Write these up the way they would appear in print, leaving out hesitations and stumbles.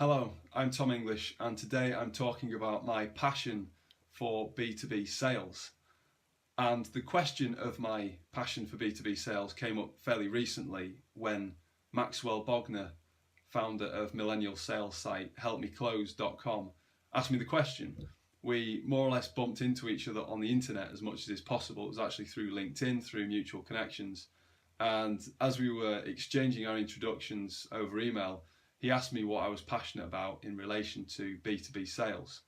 Hello, I'm Tom English, and today I'm talking about my passion for B2B sales. And the question of my passion for B2B sales came up fairly recently when Maxwell Bogner, founder of millennial sales site helpmeclose.com, asked me the question. We more or less bumped into each other on the internet as much as is possible. It was actually through LinkedIn, through mutual connections. And as we were exchanging our introductions over email, he asked me what I was passionate about in relation to B2B sales.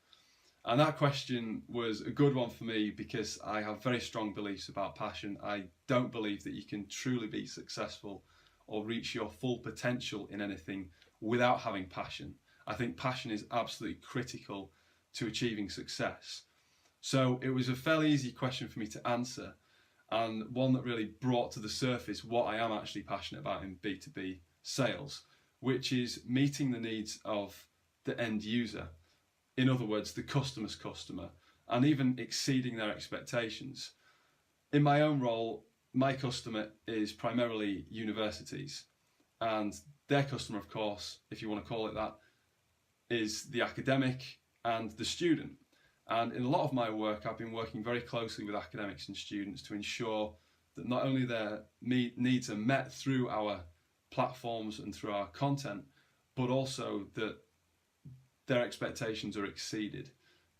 And that question was a good one for me because I have very strong beliefs about passion. I don't believe that you can truly be successful or reach your full potential in anything without having passion. I think passion is absolutely critical to achieving success. So it was a fairly easy question for me to answer, and one that really brought to the surface what I am actually passionate about in B2B sales, which is meeting the needs of the end user. In other words, the customer's customer, and even exceeding their expectations. In my own role, my customer is primarily universities, and their customer, of course, if you want to call it that, is the academic and the student. And in a lot of my work, I've been working very closely with academics and students to ensure that not only their needs are met through our platforms and through our content, but also that their expectations are exceeded,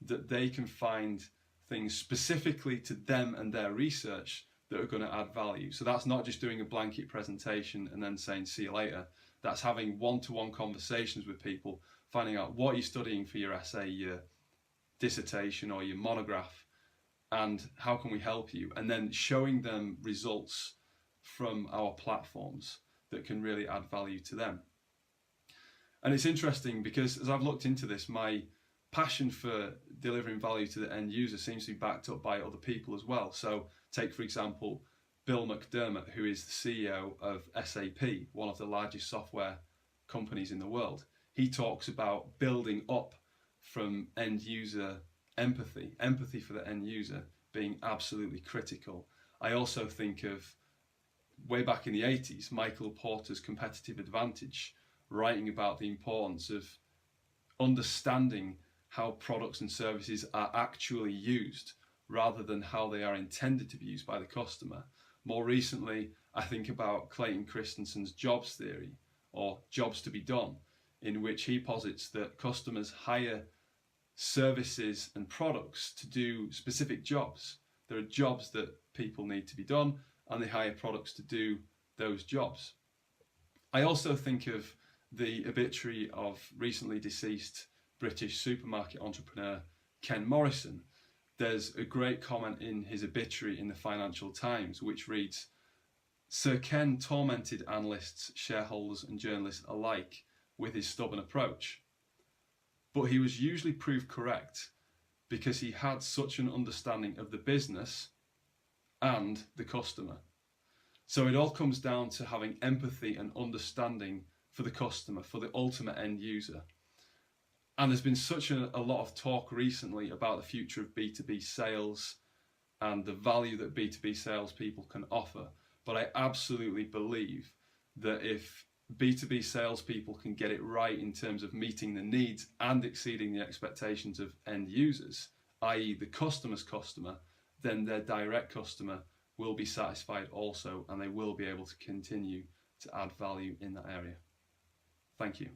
that they can find things specifically to them and their research that are going to add value. So that's not just doing a blanket presentation and then saying see you later. That's having one-to-one conversations with people, finding out what you're studying for your essay, your dissertation or your monograph, and how can we help you, and then showing them results from our platforms that can really add value to them. And it's interesting because as I've looked into this, my passion for delivering value to the end user seems to be backed up by other people as well. So take, for example, Bill McDermott, who is the CEO of SAP, one of the largest software companies in the world. He talks about building up from end user empathy for the end user being absolutely critical. I also think of way back in the 80s, Michael Porter's Competitive Advantage, writing about the importance of understanding how products and services are actually used rather than how they are intended to be used by the customer. More recently, I think about Clayton Christensen's jobs theory, or jobs to be done, in which he posits that customers hire services and products to do specific jobs. There are jobs that people need to be done, and they hire products to do those jobs. I also think of the obituary of recently deceased British supermarket entrepreneur Ken Morrison. There's a great comment in his obituary in the Financial Times which reads, "Sir Ken tormented analysts, shareholders and journalists alike with his stubborn approach. But he was usually proved correct because he had such an understanding of the business and the customer." So it all comes down to having empathy and understanding for the customer, for the ultimate end user. And there's been such a lot of talk recently about the future of B2B sales and the value that B2B salespeople can offer. But I absolutely believe that if B2B salespeople can get it right in terms of meeting the needs and exceeding the expectations of end users, i.e. the customer's customer, then their direct customer will be satisfied also, and they will be able to continue to add value in that area. Thank you.